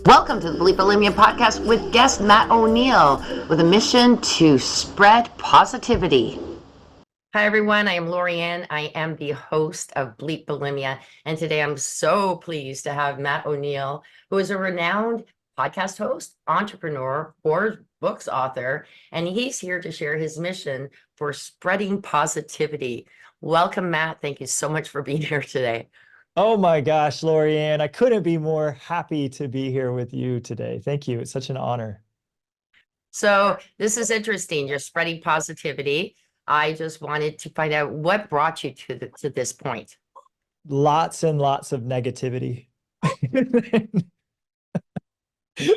Welcome to the Bleep Bulimia podcast with guest Matt O'Neill with a mission to spread positivity. Hi, everyone. I am Lorianne. I am the host of Bleep Bulimia. And today I'm so pleased to have Matt O'Neill, who is a renowned podcast host, entrepreneur, Forbes books author, and he's here to share his mission for spreading positivity. Welcome, Matt. Thank you so much for being here today. Oh my gosh, Lorianne, I couldn't be more happy to be here with you today. Thank you. It's such an honor. So this is interesting. You're spreading positivity. I just wanted to find out what brought you to this point. Lots and lots of negativity.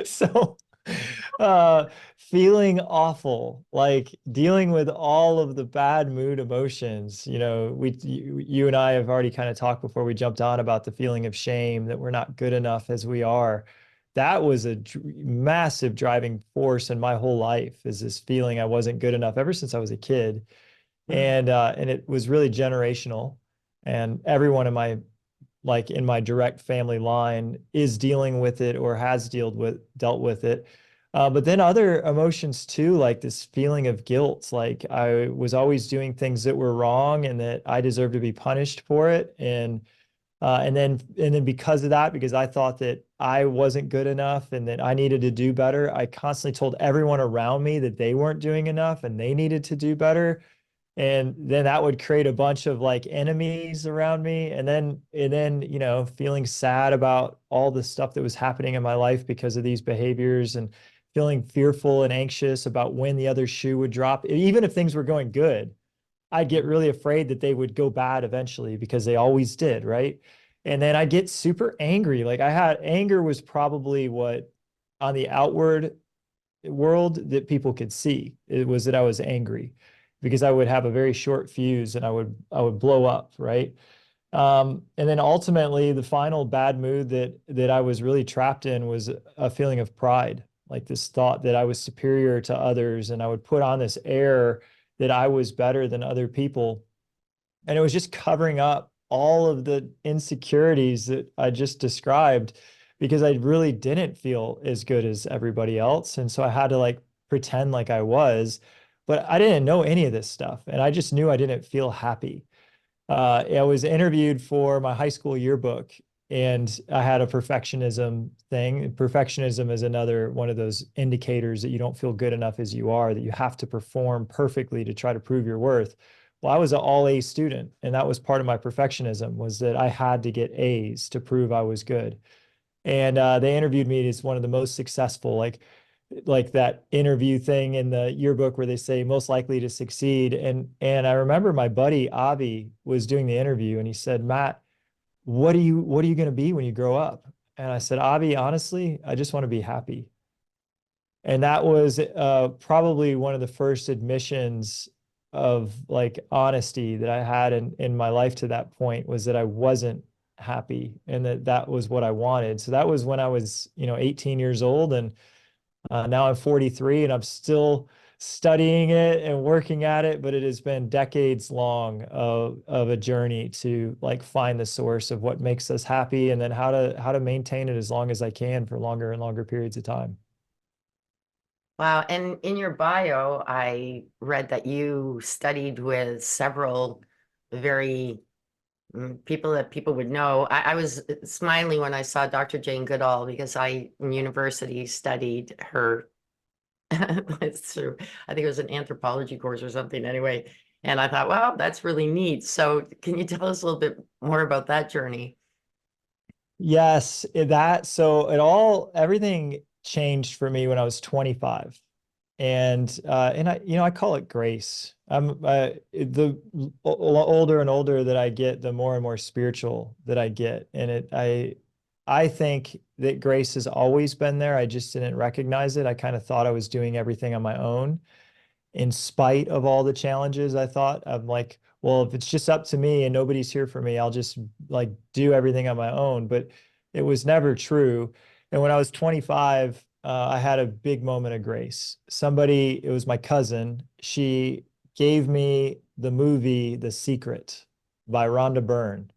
So, feeling awful, like dealing with all of the bad mood emotions. You and I have already kind of talked before we jumped on about the feeling of shame that we're not good enough as we are. That was a massive driving force in my whole life, is this feeling I wasn't good enough ever since I was a kid. And it was really generational. And everyone in my direct family line is dealing with it or has dealt with it. But then other emotions too, like this feeling of guilt, like I was always doing things that were wrong and that I deserved to be punished for it. And then because of that, because I thought that I wasn't good enough and that I needed to do better, I constantly told everyone around me that they weren't doing enough and they needed to do better. And then that would create a bunch of like enemies around me. And then feeling sad about all the stuff that was happening in my life because of these behaviors, and feeling fearful and anxious about when the other shoe would drop. Even if things were going good, I'd get really afraid that they would go bad eventually, because they always did, right? And then I get super angry. Like, anger was probably what, on the outward world, that people could see. It was that I was angry, because I would have a very short fuse and I would blow up, right? And then ultimately, the final bad mood that I was really trapped in was a feeling of pride, like this thought that I was superior to others, and I would put on this air that I was better than other people. And it was just covering up all of the insecurities that I just described, because I really didn't feel as good as everybody else. And so I had to like pretend like I was, but I didn't know any of this stuff. And I just knew I didn't feel happy. I was interviewed for my high school yearbook, and I had a perfectionism thing. Perfectionism is another one of those indicators that you don't feel good enough as you are, that you have to perform perfectly to try to prove your worth. Well, I was an all A student, and that was part of my perfectionism, was that I had to get A's to prove I was good. And they interviewed me as one of the most successful, like that interview thing in the yearbook where they say most likely to succeed. And I remember my buddy Avi was doing the interview, and he said, Matt, what are you going to be when you grow up? And I said, Avi, honestly, I just want to be happy. And that was probably one of the first admissions of like honesty that I had in my life to that point, was that I wasn't happy, and that was what I wanted. So that was when I was 18 years old. And now I'm 43, and I'm still studying it and working at it, but it has been decades long of a journey to like find the source of what makes us happy, and then how to maintain it as long as I can for longer and longer periods of time. Wow. And in your bio, I read that you studied with several very people that people would know. I was smiling when I saw Dr. Jane Goodall, because I in university studied her. It's true. I think it was an anthropology course or something anyway. And I thought, wow, that's really neat. So can you tell us a little bit more about that journey? Yes, everything changed for me when I was 25. And I call it grace. The older and older that I get, the more and more spiritual that I get. And I think that grace has always been there. I just didn't recognize it. I kind of thought I was doing everything on my own, in spite of all the challenges. I thought, I'm like, well, if it's just up to me and nobody's here for me, I'll just like do everything on my own. But it was never true. And when I was 25, I had a big moment of grace. It was my cousin. She gave me the movie The Secret by Rhonda Byrne.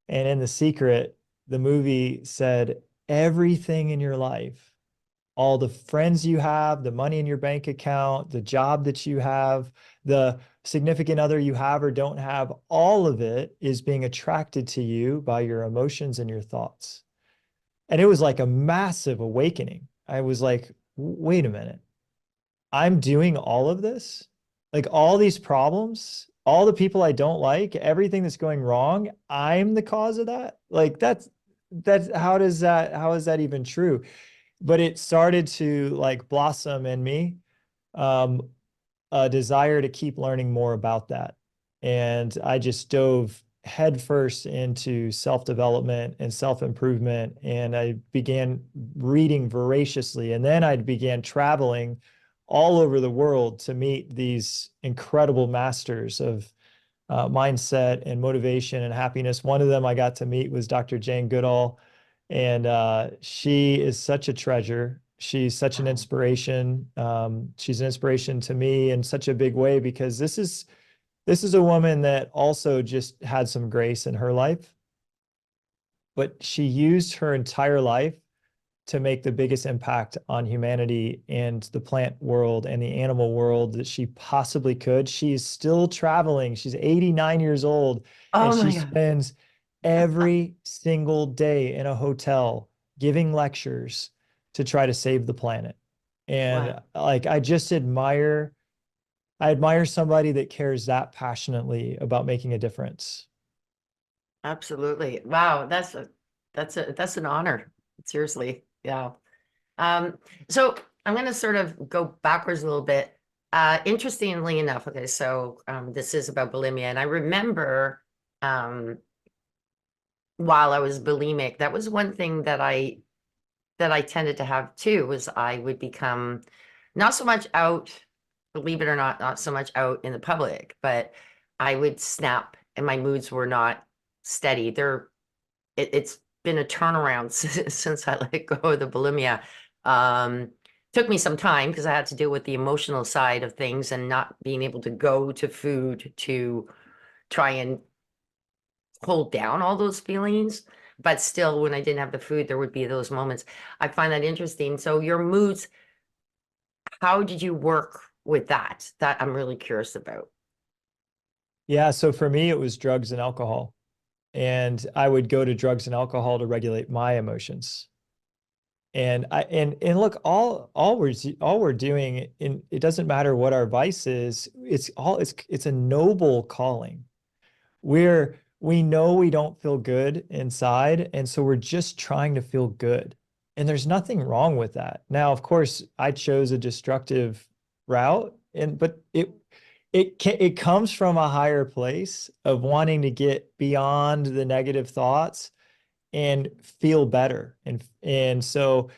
And in The Secret, the movie said, everything in your life, all the friends you have, the money in your bank account, the job that you have, the significant other you have or don't have, all of it is being attracted to you by your emotions and your thoughts. And it was like a massive awakening. I was like, wait a minute. I'm doing all of this? Like all these problems, all the people I don't like, everything that's going wrong, I'm the cause of that? Like that's how is that even true? But it started to like blossom in me, um, a desire to keep learning more about that. And I just dove headfirst into self-development and self-improvement. And I began reading voraciously. And then I began traveling all over the world to meet these incredible masters of mindset and motivation and happiness. One of them I got to meet was Dr. Jane Goodall, and she is such a treasure. She's such an Wow. inspiration. She's an inspiration to me in such a big way because this is a woman that also just had some grace in her life, but she used her entire life to make the biggest impact on humanity and the plant world and the animal world that she possibly could. She's still traveling. She's 89 years old, and Oh she my God. spends every single day in a hotel giving lectures to try to save the planet. And Wow. like I admire somebody that cares that passionately about making a difference. Absolutely. Wow. That's an honor. Seriously. Yeah. Um, so I'm going to sort of go backwards a little bit. Interestingly enough, okay, so this is about bulimia, and I remember um, while I was bulimic, that was one thing that I tended to have too, was I would become not so much out, believe it or not, not so much out in the public, but I would snap and my moods were not steady. It's been a turnaround since I let go of the bulimia. Um, Took me some time because I had to deal with the emotional side of things and not being able to go to food to try and hold down all those feelings. But still, when I didn't have the food, there would be those moments. I find that interesting. So your moods, how did you work with that? That I'm really curious about. Yeah, so for me, it was drugs and alcohol. And I would go to drugs and alcohol to regulate my emotions. And look, all we're doing, in it doesn't matter what our vice is, it's a noble calling. We know we don't feel good inside, and so we're just trying to feel good. And there's nothing wrong with that. Now, of course, I chose a destructive route, and but it comes from a higher place of wanting to get beyond the negative thoughts and feel better. And so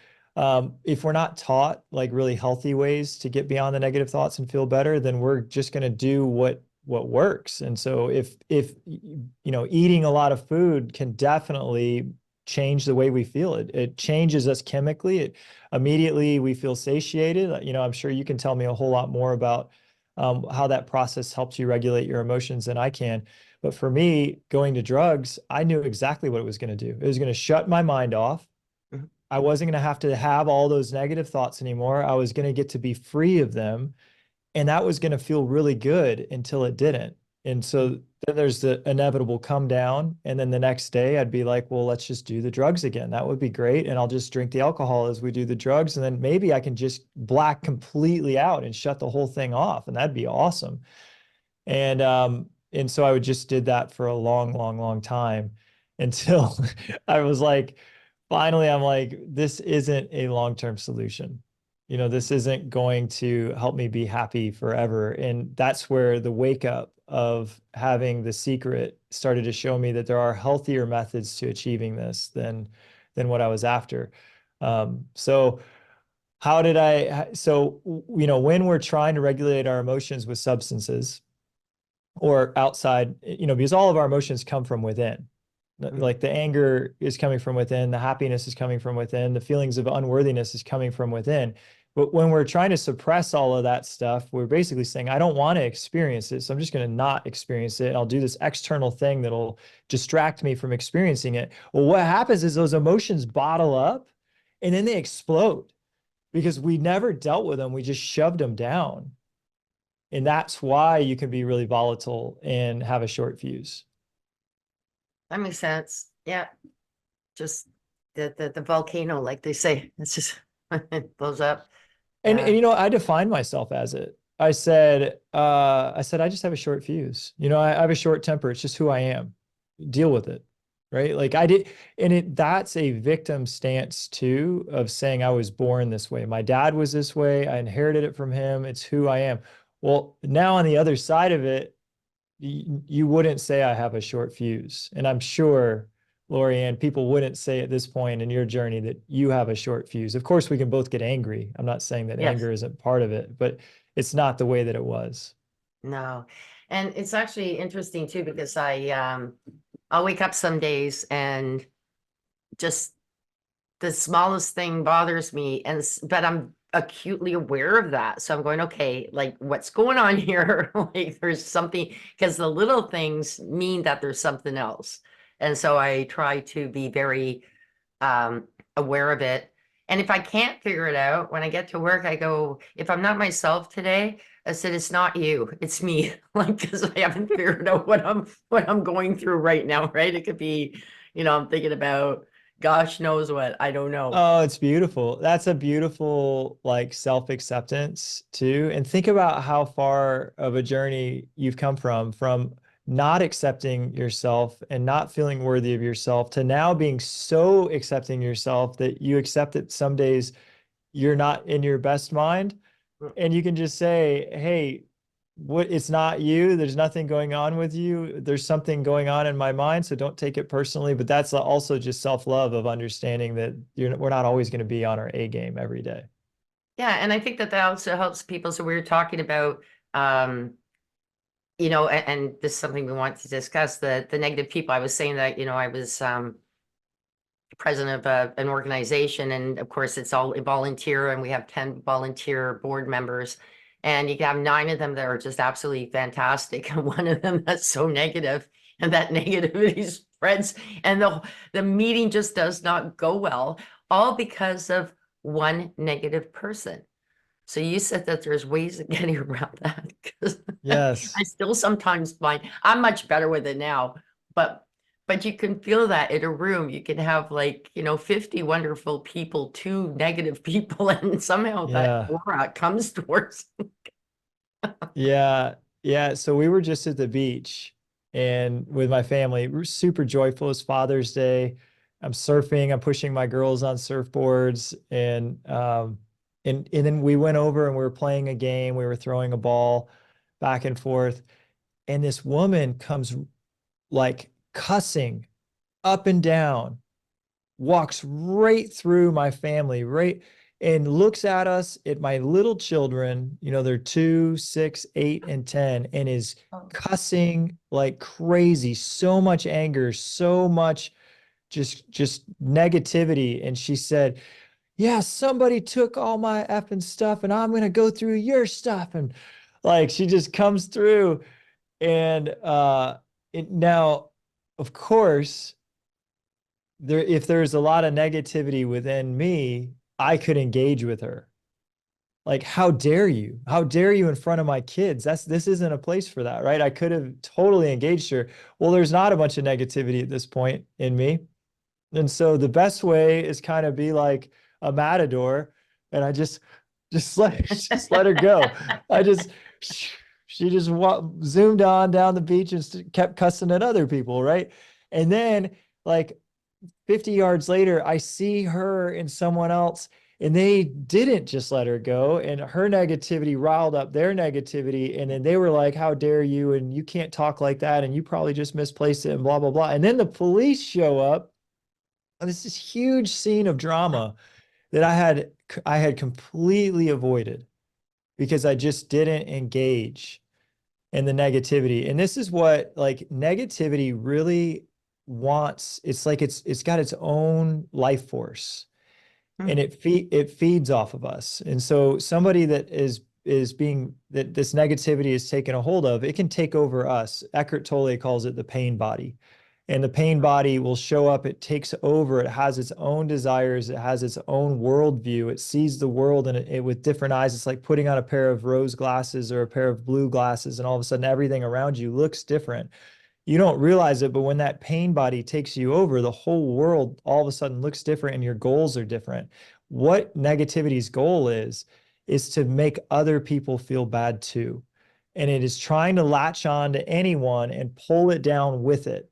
if we're not taught like really healthy ways to get beyond the negative thoughts and feel better, then we're just going to do what works. And so if eating a lot of food can definitely change the way we feel. It changes us chemically. It immediately we feel satiated. I'm sure you can tell me a whole lot more about how that process helps you regulate your emotions than I can. But for me, going to drugs, I knew exactly what it was going to do. It was going to shut my mind off. Mhm. I wasn't going to have all those negative thoughts anymore. I was going to get to be free of them. And that was going to feel really good until it didn't. And so then there's the inevitable come down. And then the next day I'd be like, well, let's just do the drugs again. That would be great. And I'll just drink the alcohol as we do the drugs. And then maybe I can just black completely out and shut the whole thing off. And that'd be awesome. And so I would just did that for a long, long, long time until I was like, finally, I'm like, this isn't a long-term solution. This isn't going to help me be happy forever. And that's where the wake up of having the secret started to show me that there are healthier methods to achieving this than what I was after. So how did I, so, when we're trying to regulate our emotions with substances, or outside, because all of our emotions come from within. Mhm. Like the anger is coming from within, the happiness is coming from within, the feelings of unworthiness is coming from within. But when we're trying to suppress all of that stuff, we're basically saying, I don't want to experience it. So I'm just going to not experience it. And I'll do this external thing that'll distract me from experiencing it. Well, what happens is those emotions bottle up and then they explode because we never dealt with them. We just shoved them down. And that's why you can be really volatile and have a short fuse. That makes sense. Yeah. Just the volcano, like they say, it's just it blows up. And Yeah. you know, I defined myself as it. I just have a short fuse. You know, I have a short temper. It's just who I am. Deal with it. Right. Like I did, and that's a victim stance too, of saying I was born this way. My dad was this way. I inherited it from him. It's who I am. Well, now on the other side of it, you wouldn't say I have a short fuse. And I'm sure, Lorianne, people wouldn't say at this point in your journey that you have a short fuse. Of course, we can both get angry. I'm not saying that Yes. anger isn't part of it, but it's not the way that it was. No. And it's actually interesting too, because I'll wake up some days and just the smallest thing bothers me, and but I'm acutely aware of that. So I'm going, okay, like what's going on here? Like there's something, because the little things mean that there's something else. And so I try to be very aware of it. And if I can't figure it out, when I get to work, I go, if I'm not myself today, I said, it's not you, it's me. Like, because I haven't figured out what I'm going through right now, right? It could be, I'm thinking about gosh knows what, I don't know. Oh, it's beautiful. That's a beautiful like self-acceptance too. And think about how far of a journey you've come from not accepting yourself and not feeling worthy of yourself to now being so accepting yourself that you accept that some days you're not in your best mind. And you can just say, hey, it's not you. There's nothing going on with you. There's something going on in my mind. So don't take it personally. But that's also just self-love of understanding that we're not always going to be on our A game every day. Yeah, and I think that also helps people. So we were talking about, and this is something we want to discuss, the negative people. I was saying that, I was president of an organization, and of course it's all volunteer, and we have 10 volunteer board members, and you can have 9 of them that are just absolutely fantastic, and one of them that's so negative, and that negativity spreads, and the meeting just does not go well, all because of one negative person. So you said that there's ways of getting around that, because I Yes. still sometimes find I'm much better with it now, but you can feel that in a room. You can have 50 wonderful people, 2 negative people, and somehow that Yeah. aura comes towards. Yeah. Yeah. So we were just at the beach and with my family, we're super joyful. It's Father's Day. I'm surfing, I'm pushing my girls on surfboards and then we went over and we were playing a game. We were throwing a ball back and forth. And this woman comes like cussing up and down, walks right through my family, right, and looks at us, at my little children, they're 2, 6, 8, and 10, and is cussing like crazy, so much anger, so much just negativity. And she said, yeah, somebody took all my effing stuff and I'm gonna go through your stuff. And like she just comes through and now of course if there's a lot of negativity within me, I could engage with her. Like, how dare you? How dare you in front of my kids? This isn't a place for that, right? I could have totally engaged her. Well, there's not a bunch of negativity at this point in me. And so the best way is kind of be like a matador, and I just let her go. I just she just zoomed on down the beach and kept cussing at other people, right? And then like 50 yards later, I see her and someone else, and they didn't just let her go. And her negativity riled up their negativity. And then they were like, how dare you? And you can't talk like that. And you probably just misplaced it and blah, blah, blah. And then the police show up. And it's this huge scene of drama that I had completely avoided because I just didn't engage in the negativity. And this is what like negativity really wants. It's like it's got its own life force. and it feeds off of us. And so somebody that is being that this negativity is taken a hold of, it can take over us. Eckhart Tolle calls it the pain body. And the pain body will show up, it takes over, it has its own desires, it has its own worldview, it sees the world and it with different eyes. It's like putting on a pair of rose glasses or a pair of blue glasses, and all of a sudden everything around you looks different. You don't realize it, but when that pain body takes you over, the whole world all of a sudden looks different and your goals are different. What negativity's goal is to make other people feel bad too. And it is trying to latch on to anyone and pull it down with it.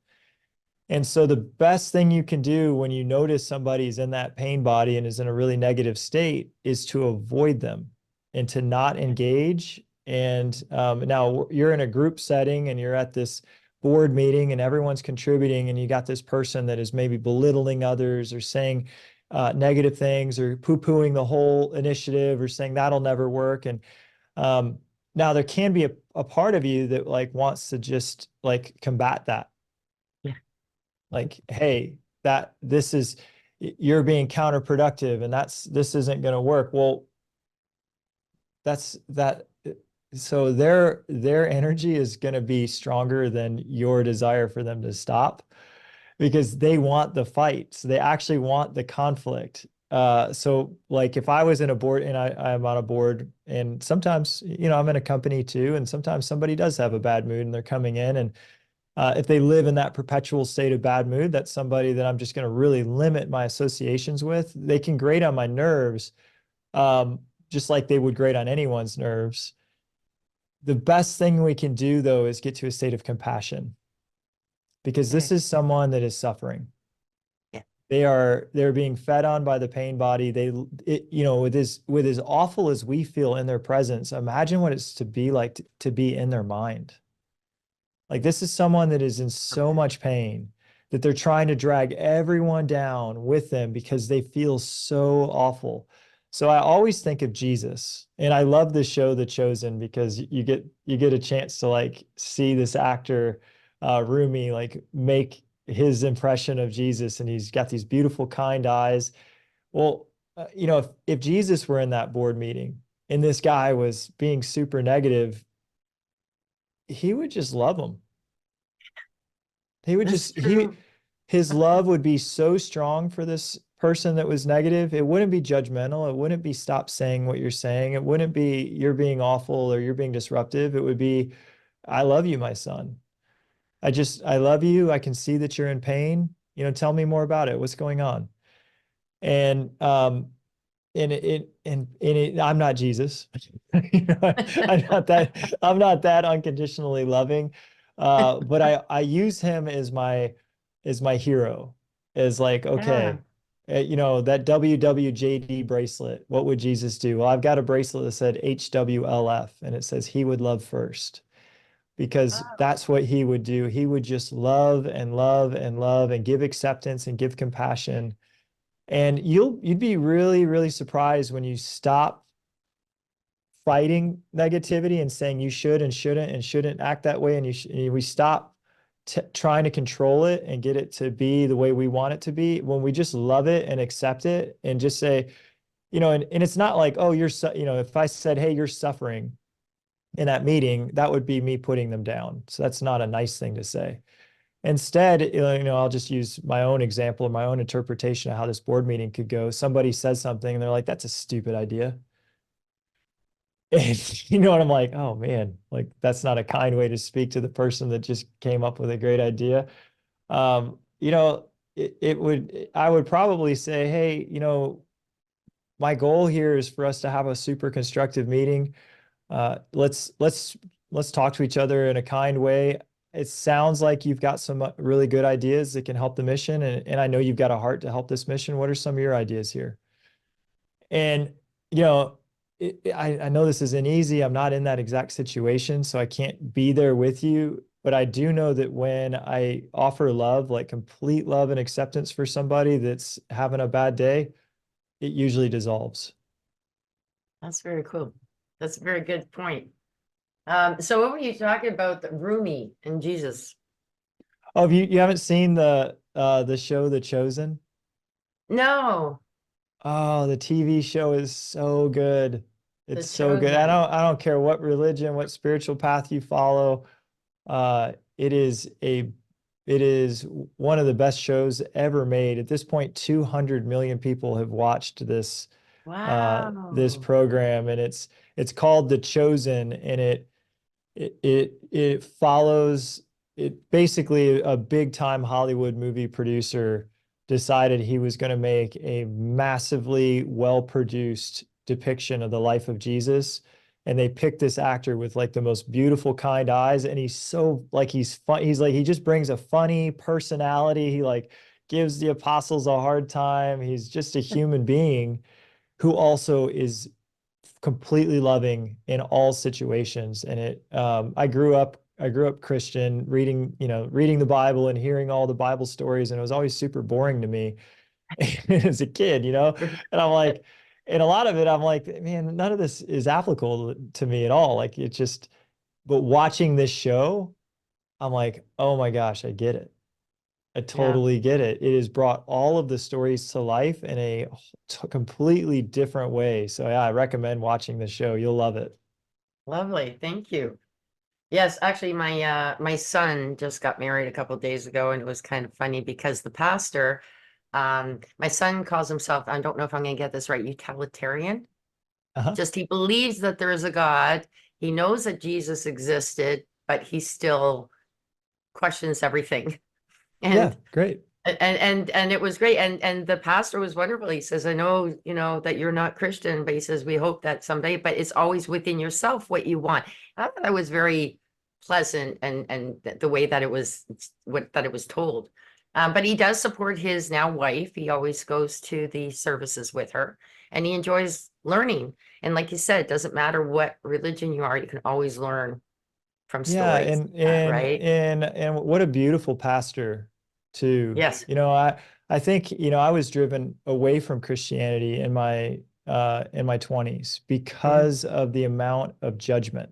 And so the best thing you can do when you notice somebody's in that pain body and is in a really negative state is to avoid them and to not engage. And now you're in a group setting and you're at this board meeting and everyone's contributing, and you got this person that is maybe belittling others or saying negative things or poo-pooing the whole initiative or saying that'll never work. And now there can be a part of you that like wants to just like combat that. Like, hey, you're being counterproductive and this isn't going to work. Well, so their energy is going to be stronger than your desire for them to stop, because they want the fight. So they actually want the conflict. So like if I was in a board and I'm on a board, and sometimes, I'm in a company too, and sometimes somebody does have a bad mood and they're coming in, and if they live in that perpetual state of bad mood, that's somebody that I'm just going to really limit my associations with. They can grate on my nerves, just like they would grate on anyone's nerves. The best thing we can do, though, is get to a state of compassion, because this is someone that is suffering. Yeah. They're being fed on by the pain body. With as awful as we feel in their presence, imagine what it's to be like to be in their mind. Like, this is someone that is in so much pain that they're trying to drag everyone down with them because they feel so awful. So I always think of Jesus, and I love the show The Chosen, because you get a chance to like see this actor, Rumi, like make his impression of Jesus, and he's got these beautiful, kind eyes. Well, if Jesus were in that board meeting and this guy was being super negative, he would just love him. He would That's just, true. his love would be so strong for this person that was negative. It wouldn't be judgmental. It wouldn't be stop saying what you're saying. It wouldn't be you're being awful or you're being disruptive. It would be, I love you, my son. I love you. I can see that you're in pain. Tell me more about it. What's going on? And I'm not Jesus. I'm not that unconditionally loving. But I use him as my hero, as like, Yeah. okay, that WWJD bracelet, what would Jesus do? Well, I've got a bracelet that said HWLF, and it says he would love first, because Oh, that's what he would do. He would just love and love and love and give acceptance and give compassion. And you'd be really, really surprised when you stop fighting negativity and saying you should and shouldn't act that way, and we stop trying to control it and get it to be the way we want it to be. When we just love it and accept it and just say, and it's not like, oh, if I said, hey, you're suffering in that meeting, that would be me putting them down. So that's not a nice thing to say. Instead, I'll just use my own example or my own interpretation of how this board meeting could go. Somebody says something and they're like, that's a stupid idea. And and I'm like, oh man, like that's not a kind way to speak to the person that just came up with a great idea. I would probably say, hey, my goal here is for us to have a super constructive meeting. Let's talk to each other in a kind way. It sounds like you've got some really good ideas that can help the mission, and I know you've got a heart to help this mission. What are some of your ideas here? And you know, I know this isn't easy. I'm not in that exact situation, so I can't be there with you. But I do know that when I offer love, like complete love and acceptance for somebody that's having a bad day, it usually dissolves. that's very cool. That's a very good point. So what were you talking about, the Rumi and Jesus? Oh, you haven't seen the show The Chosen? No. Oh, the TV show is so good. The It's so good. Chosen. I don't care what religion, what spiritual path you follow. It is it is one of the best shows ever made. At this point, 200 million people have watched this Wow. program, and it's called The Chosen, and it follows it. Basically, a big time Hollywood movie producer decided he was going to make a massively well produced depiction of the life of Jesus. And they picked this actor with like the most beautiful kind eyes, and he's so like he's fun. He's like he just brings a funny personality. He like gives the apostles a hard time. He's just a human being who also is completely loving in all situations. And I grew up Christian, reading, reading the Bible and hearing all the Bible stories, and it was always super boring to me as a kid, And I'm like, and a lot of it, I'm like, man, none of this is applicable to me at all. Like it's just, but watching this show, I'm like, oh my gosh, I get it. I Yeah. totally get it. It has brought all of the stories to life in a completely different way. So yeah, I recommend watching the show. You'll love it. Lovely. Thank you. Yes, actually my son just got married a couple days ago, and it was kind of funny because the pastor, my son calls himself, I don't know if I'm gonna get this right, utilitarian. Uh-huh. Just he believes that there is a God. He knows that Jesus existed, but he still questions everything. Yeah, And great. and it was great. And the pastor was wonderful. He says, I know, that you're not Christian, but he says, we hope that someday, but it's always within yourself what you want. I thought that was very pleasant, and the way that it was that it was told. But he does support his now wife. He always goes to the services with her, and he enjoys learning. And like you said, it doesn't matter what religion you are, you can always learn from Yeah, stories, right? and what a beautiful pastor too. Yes. I think, I was driven away from Christianity in my 20s Hmm. because of the amount of judgment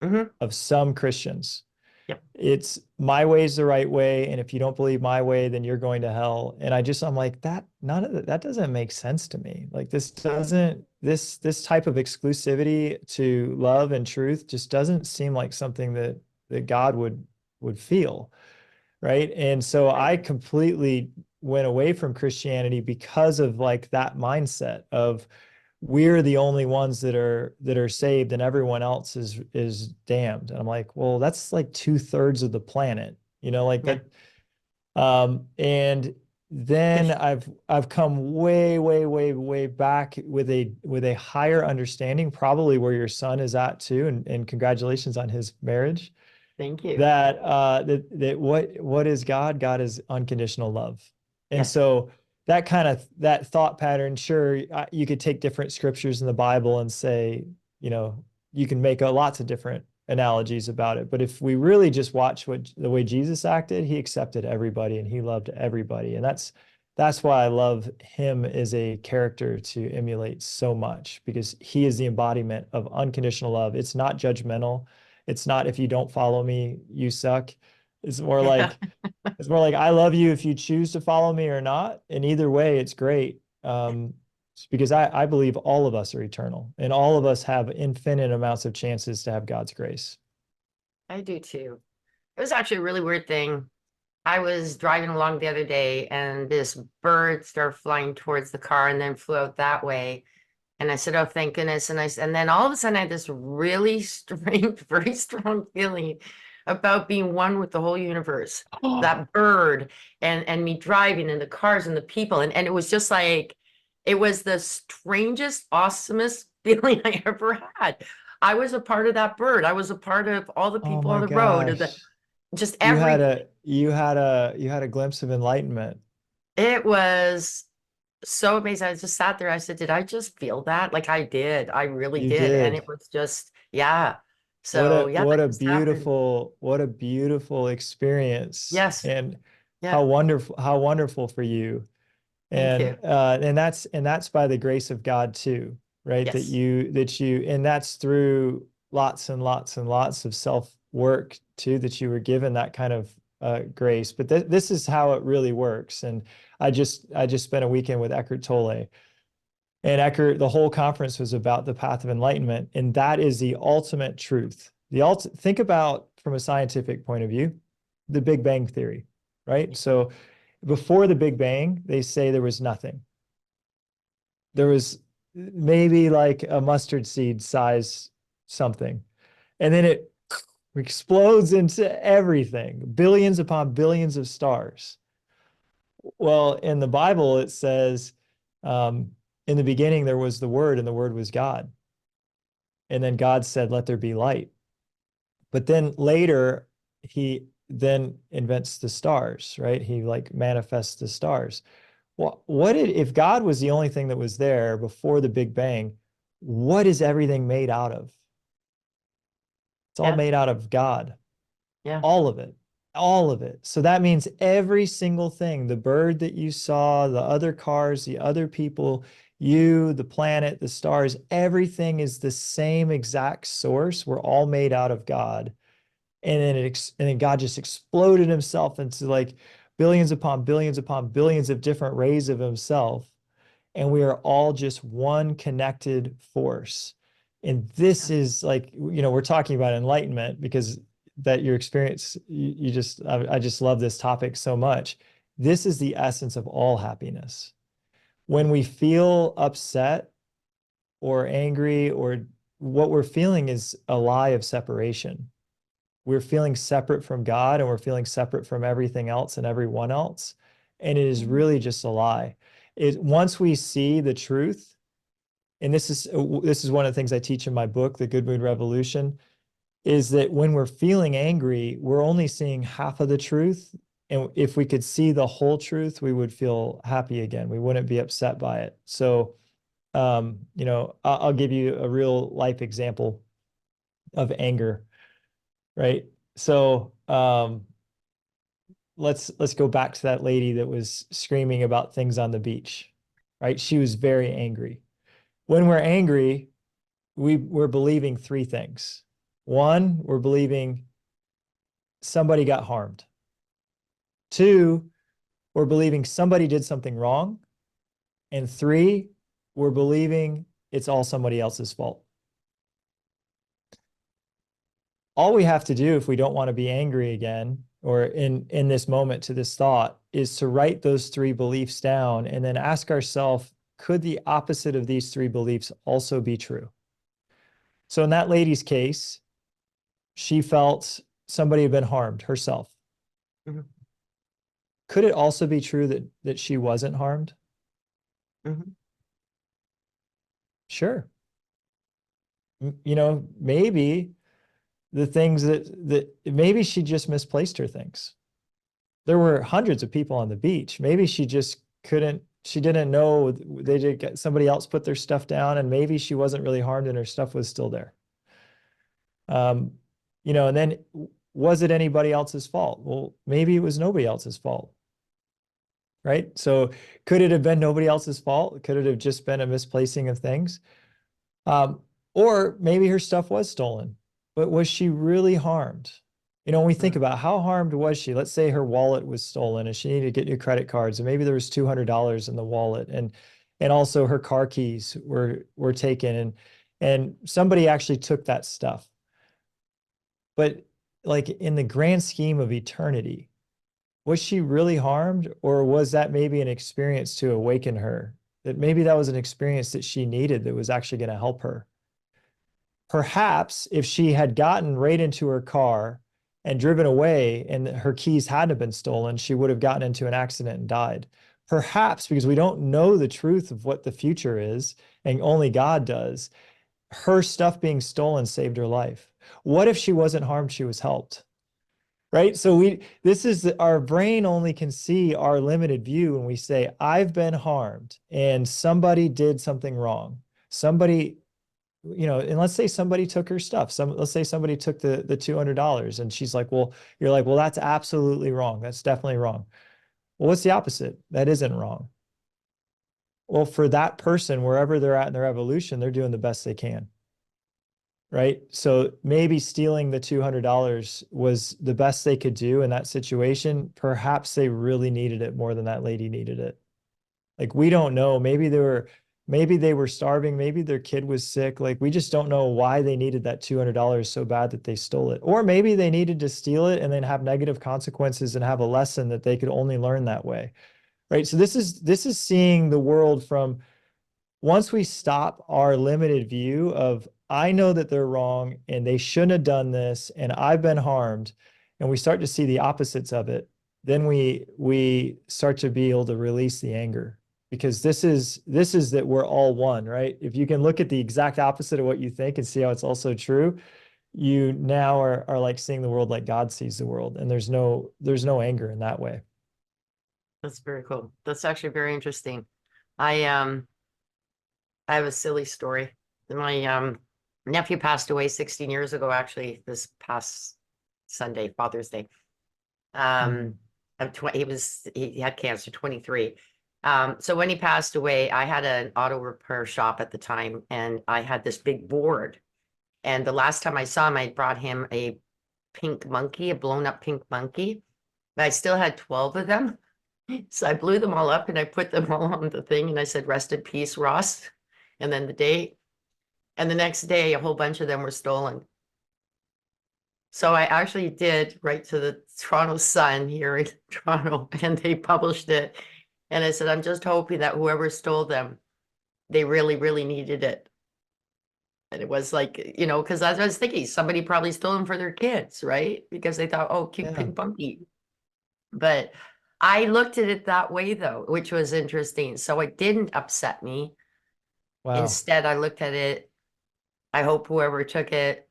Hmm. of some Christians. Yep. It's my way is the right way, and if you don't believe my way, then you're going to hell. And I'm like, that none of that doesn't make sense to me. Like this type of exclusivity to love and truth just doesn't seem like something that God would feel, right? And so Right. I completely went away from Christianity because of like that mindset of we're the only ones that are saved and everyone else is damned. And I'm like, well, that's like 2/3 of the planet, like Yeah. that. And then Yes. I've come way, way, way, way back with a higher understanding, probably where your son is at too. And congratulations on his marriage. Thank you. That what is God? God is unconditional love. And Yes. so that thought pattern, sure, you could take different scriptures in the Bible and say, you can make lots of different analogies about it. But if we really just watch the way Jesus acted, he accepted everybody and he loved everybody. And that's why I love him as a character to emulate so much, because he is the embodiment of unconditional love. It's not judgmental. It's not, if you don't follow me, you suck. It's more Yeah. like it's more like I love you if you choose to follow me or not. And either way, it's great. Because I believe all of us are eternal and all of us have infinite amounts of chances to have God's grace. I do too. It was actually a really weird thing. I was driving along the other day, and this bird started flying towards the car and then flew out that way. And I said, oh, thank goodness. And then all of a sudden I had this really strange, very strong feeling about being one with the whole universe. That bird, and me driving, and the cars and the people. And it was just like, it was the strangest, awesomest feeling I ever had. I was a part of that bird. I was a part of all the Oh people on my the road, and gosh. just You had everything. a you had a you had a glimpse of enlightenment. It was so amazing. I just sat there. I said, did I just feel that? Like I did. I really You did. And did. it was just, yeah. So yeah, that just happened. What a beautiful experience. Yes. And Yeah. how wonderful for you. Thank you. And that's by the grace of God too, right? Yes. And that's through lots and lots and lots of self work too, that you were given that kind of grace. But this is how it really works. And I just spent a weekend with Eckhart Tolle, And Eckert, the whole conference was about the path of enlightenment, and that is the ultimate truth. Think about from a scientific point of view, the Big Bang theory, right? So before the Big Bang, they say there was nothing. There was maybe like a mustard seed size something. And then it explodes into everything, billions upon billions of stars. Well, in the Bible, it says, in the beginning, there was the Word, and the Word was God. And then God said, let there be light. But then later, he then invents the stars, right? He like manifests the stars. Well, if God was the only thing that was there before the Big Bang, what is everything made out of? It's all Yeah. made out of God. Yeah. All of it. All of it. So that means every single thing, the bird that you saw, the other cars, the other people, you, the planet, the stars, everything is the same exact source. We're all made out of God. And then God just exploded himself into like billions upon billions upon billions of different rays of himself. And we are all just one connected force. And this is like, we're talking about enlightenment because that your experience, I just love this topic so much. This is the essence of all happiness. When we feel upset or angry, or what we're feeling is a lie of separation. We're feeling separate from God, and we're feeling separate from everything else and everyone else. And it is really just a lie. Once we see the truth, and this is one of the things I teach in my book, The Good Mood Revolution, is that when we're feeling angry, we're only seeing half of the truth. And if we could see the whole truth, we would feel happy again. We wouldn't be upset by it. So, I'll give you a real life example of anger, right? So, let's go back to that lady that was screaming about things on the beach, right? She was very angry. When we're angry, we're believing three things. One, we're believing somebody got harmed. Two, we're believing somebody did something wrong. And three, we're believing it's all somebody else's fault. All we have to do if we don't want to be angry again, or in this moment to this thought, is to write those three beliefs down and then ask ourselves, could the opposite of these three beliefs also be true? So in that lady's case, she felt somebody had been harmed herself. Mm-hmm. Could it also be true that she wasn't harmed? Mm-hmm. Sure. Maybe the things that maybe she just misplaced her things. There were hundreds of people on the beach. Maybe she just she didn't know they did get somebody else put their stuff down, and maybe she wasn't really harmed and her stuff was still there. And then was it anybody else's fault? Well, maybe it was nobody else's fault. Right? So could it have been nobody else's fault? Could it have just been a misplacing of things? Or maybe her stuff was stolen, but was she really harmed? When we think about how harmed was she, let's say her wallet was stolen and she needed to get new credit cards, and maybe there was $200 in the wallet, and also her car keys were taken, and somebody actually took that stuff. But like in the grand scheme of eternity, was she really harmed, or was that maybe an experience to awaken her? That maybe that was an experience that she needed that was actually going to help her. Perhaps if she had gotten right into her car and driven away and her keys hadn't been stolen, she would have gotten into an accident and died. Perhaps because we don't know the truth of what the future is, and only God does, her stuff being stolen saved her life. What if she wasn't harmed, she was helped? Right? So our brain only can see our limited view when we say, I've been harmed and somebody did something wrong. Somebody, and let's say somebody took her stuff. Let's say somebody took the $200, and she's like, well, you're like, well, that's absolutely wrong. That's definitely wrong. Well, what's the opposite? That isn't wrong. Well, for that person, wherever they're at in their evolution, they're doing the best they can. Right? So maybe stealing the $200 was the best they could do in that situation. Perhaps they really needed it more than that lady needed it. Like, we don't know. Maybe Maybe they were starving. Maybe their kid was sick. Like, we just don't know why they needed that $200 so bad that they stole it. Or maybe they needed to steal it and then have negative consequences and have a lesson that they could only learn that way. Right. So this is seeing the world from, once we stop our limited view of, I know that they're wrong and they shouldn't have done this and I've been harmed, and we start to see the opposites of it, then we start to be able to release the anger, because this is that we're all one, right? If you can look at the exact opposite of what you think and see how it's also true, you now are like seeing the world like God sees the world, and there's no anger in that way. That's very cool. That's actually very interesting. I I have a silly story. My nephew passed away 16 years ago, actually, this past Sunday, Father's Day. Mhm. He had cancer, 23. So when he passed away, I had an auto repair shop at the time, and I had this big board. And the last time I saw him, I brought him a pink monkey, a blown up pink monkey. But I still had 12 of them. So I blew them all up and I put them all on the thing and I said, rest in peace, Ross. And then the date. And the next day, a whole bunch of them were stolen. So I actually did write to the Toronto Sun here in Toronto, and they published it. And I said, I'm just hoping that whoever stole them, they really, really needed it. And it was like, because I was thinking somebody probably stole them for their kids, right? Because they thought, oh, cute Yeah. pink monkey. But I looked at it that way, though, which was interesting. So it didn't upset me. Wow. Instead, I looked at it. I hope whoever took it,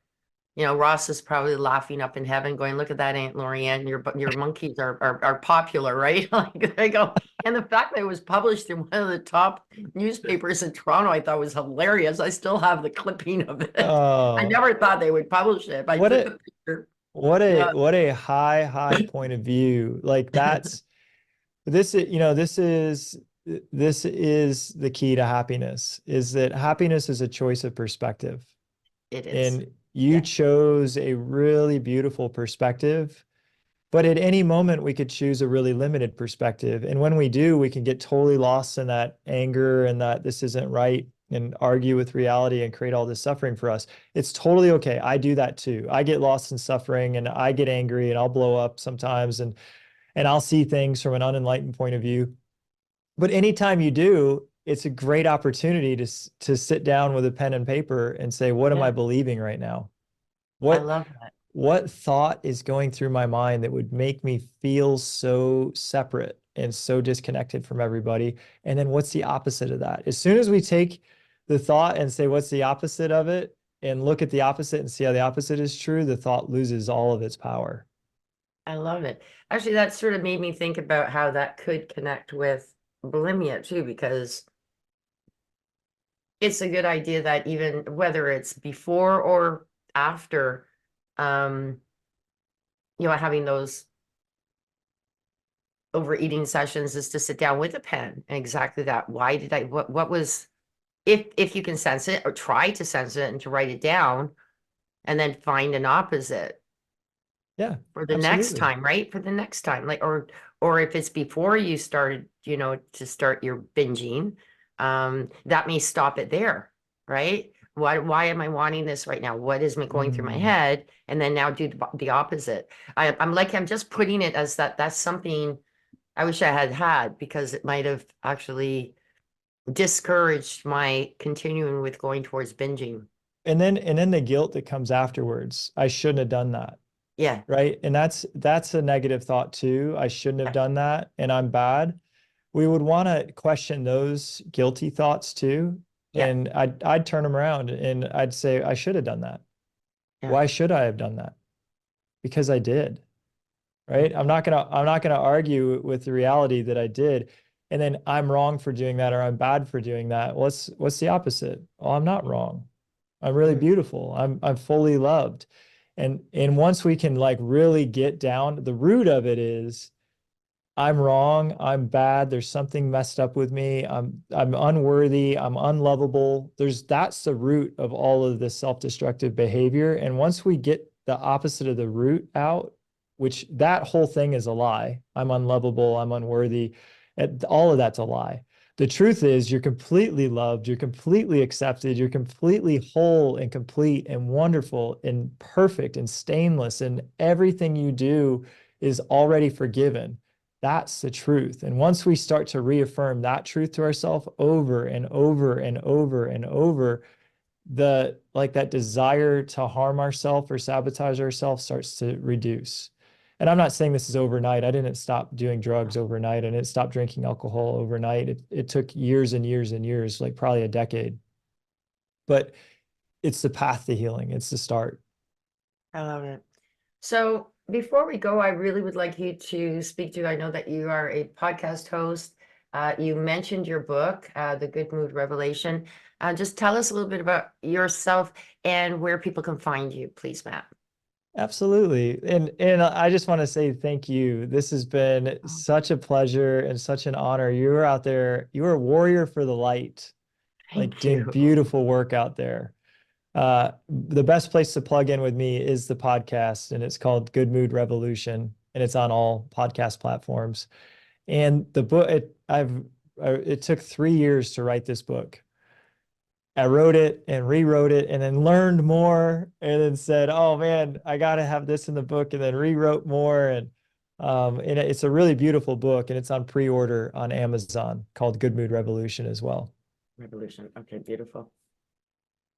Ross is probably laughing up in heaven, going, "Look at that, Aunt Lorianne. Your monkeys are popular, right?" Like I go, and the fact that it was published in one of the top newspapers in Toronto, I thought was hilarious. I still have the clipping of it. I Oh, never thought they would publish it, but I what took a a picture. what Yeah, a what a high point of view. Like, this is, this is the key to happiness, is that happiness is a choice of perspective. it is. And you Yeah, chose a really beautiful perspective, but at any moment we could choose a really limited perspective. And when we do, we can get totally lost in that anger and that this isn't right, and argue with reality and create all this suffering for us. It's totally okay. I do that too. I get lost in suffering and I get angry and I'll blow up sometimes, and I'll see things from an unenlightened point of view. But anytime you do, it's a great opportunity to sit down with a pen and paper and say, what am I yeah. believing right now? I What love that. what thought is going through my mind that would make me feel so separate and so disconnected from everybody? And then what's the opposite of that? As soon as we take the thought and say, what's the opposite of it? And look at the opposite and see how the opposite is true, the thought loses all of its power. I love it. Actually, that sort of made me think about how that could connect with bulimia too, because it's a good idea that even whether it's before or after, um, having those overeating sessions is to sit down with a pen and exactly that. Why did I, what was, if you can sense it or try to sense it and to write it down and then find an opposite Yeah, for the next absolutely. time, right? For the next time, like, or if it's before you started, to start your binging, that may stop it there, right? Why am I wanting this right now? What is me going through my Mm. head? And then now do the opposite. I'm just putting it as that's something I wish I had had, because it might have actually discouraged my continuing with going towards binging. And then the guilt that comes afterwards. I shouldn't have done that. Yeah, Right. And that's a negative thought too. I shouldn't have yeah, done that and I'm bad. We would want to question those guilty thoughts too. yeah, And I'd turn them around and I'd say, I should have done that. yeah, Why should I have done that? Because I did. yeah. Right. I'm not gonna argue with the reality that I did. And then I'm wrong for doing that, or I'm bad for doing that. What's the opposite? Oh, I'm not wrong. I'm really Mm, beautiful. I'm fully loved. And once we can like really get down, the root of it is, I'm wrong, I'm bad, there's something messed up with me, I'm unworthy, I'm unlovable. That's the root of all of this self-destructive behavior. And once we get the opposite of the root out, which that whole thing is a lie. I'm unlovable, I'm unworthy. All of that's a lie. The truth is you're completely loved, you're completely accepted, you're completely whole and complete and wonderful and perfect and stainless, and everything you do is already forgiven. That's the truth. And once we start to reaffirm that truth to ourselves over and over and over and over, that desire to harm ourselves or sabotage ourselves starts to reduce. And I'm not saying this is overnight. I didn't stop doing drugs overnight. I didn't stop drinking alcohol overnight. It took years and years and years, like probably a decade. But it's the path to healing. It's the start. I love it. So before we go, I really would like you to speak to, I know that you are a podcast host. You mentioned your book, The Good Mood Revelation. Just tell us a little bit about yourself and where people can find you, please, Matt. Absolutely. And I just want to say thank you. This has been such a pleasure and such an honor. You were out there, you were a warrior for the light, like Thank doing you. beautiful work out there. The best place to plug in with me is the podcast, and it's called Good Mood Revolution, and it's on all podcast platforms. And the book, it took 3 years to write this book. I wrote it and rewrote it and then learned more and then said, oh man, I got to have this in the book, and then rewrote more. And it's a really beautiful book, and it's on pre-order on Amazon, called Good Mood Revolution as well. Revolution. Okay, beautiful.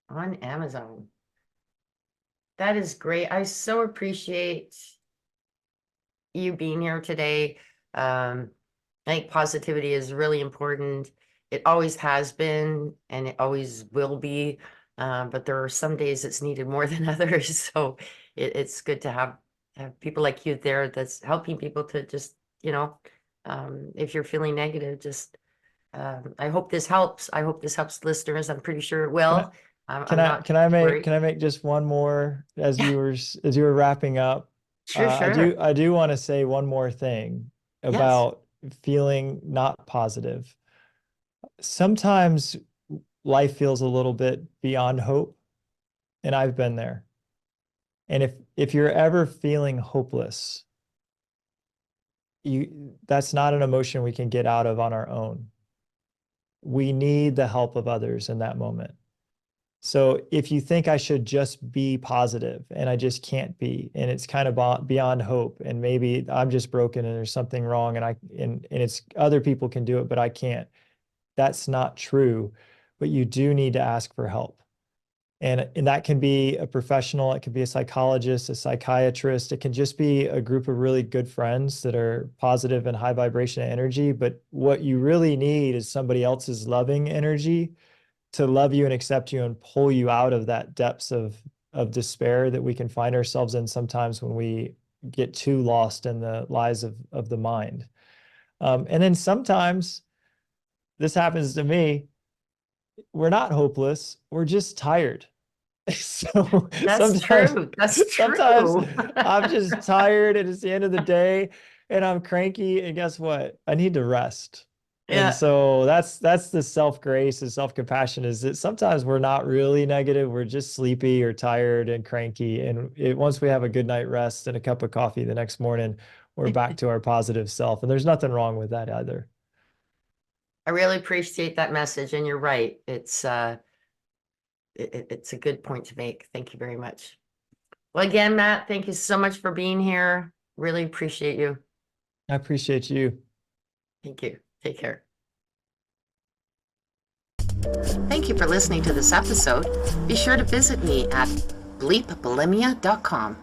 On Amazon. That is great. I so appreciate you being here today. I think positivity is really important. It always has been, and it always will be. But there are some days it's needed more than others. So it's good to have people like you there that's helping people to just, if you're feeling negative, just I hope this helps. I hope this helps listeners. I'm pretty sure it will. I'm not worried. Can I make just one more as Yeah, you were wrapping up? sure. I do want to say one more thing Yes. about feeling not positive. Sometimes life feels a little bit beyond hope, and I've been there. And if you're ever feeling hopeless, that's not an emotion we can get out of on our own. We need the help of others in that moment. So if you think I should just be positive and I just can't be, and it's kind of beyond hope, and maybe I'm just broken and there's something wrong, and it's other people can do it, but I can't. That's not true. But you do need to ask for help. And that can be a professional, it can be a psychologist, a psychiatrist, it can just be a group of really good friends that are positive and high vibration energy. But what you really need is somebody else's loving energy to love you and accept you and pull you out of that depths of despair that we can find ourselves in sometimes when we get too lost in the lies of the mind. And then sometimes, this happens to me, we're not hopeless, we're just tired. So That's true. That's sometimes true. I'm just tired and it's the end of the day and I'm cranky, and guess what? I need to rest. And Yeah. so that's the self-grace and self-compassion, is that sometimes we're not really negative, we're just sleepy or tired and cranky. And once we have a good night rest and a cup of coffee the next morning, we're back to our positive self. And there's nothing wrong with that either. I really appreciate that message, and you're right. It's a good point to make. Thank you very much. Well, again, Matt, thank you so much for being here. Really appreciate you. I appreciate you. Thank you. Take care. Thank you for listening to this episode. Be sure to visit me at bleepbulimia.com.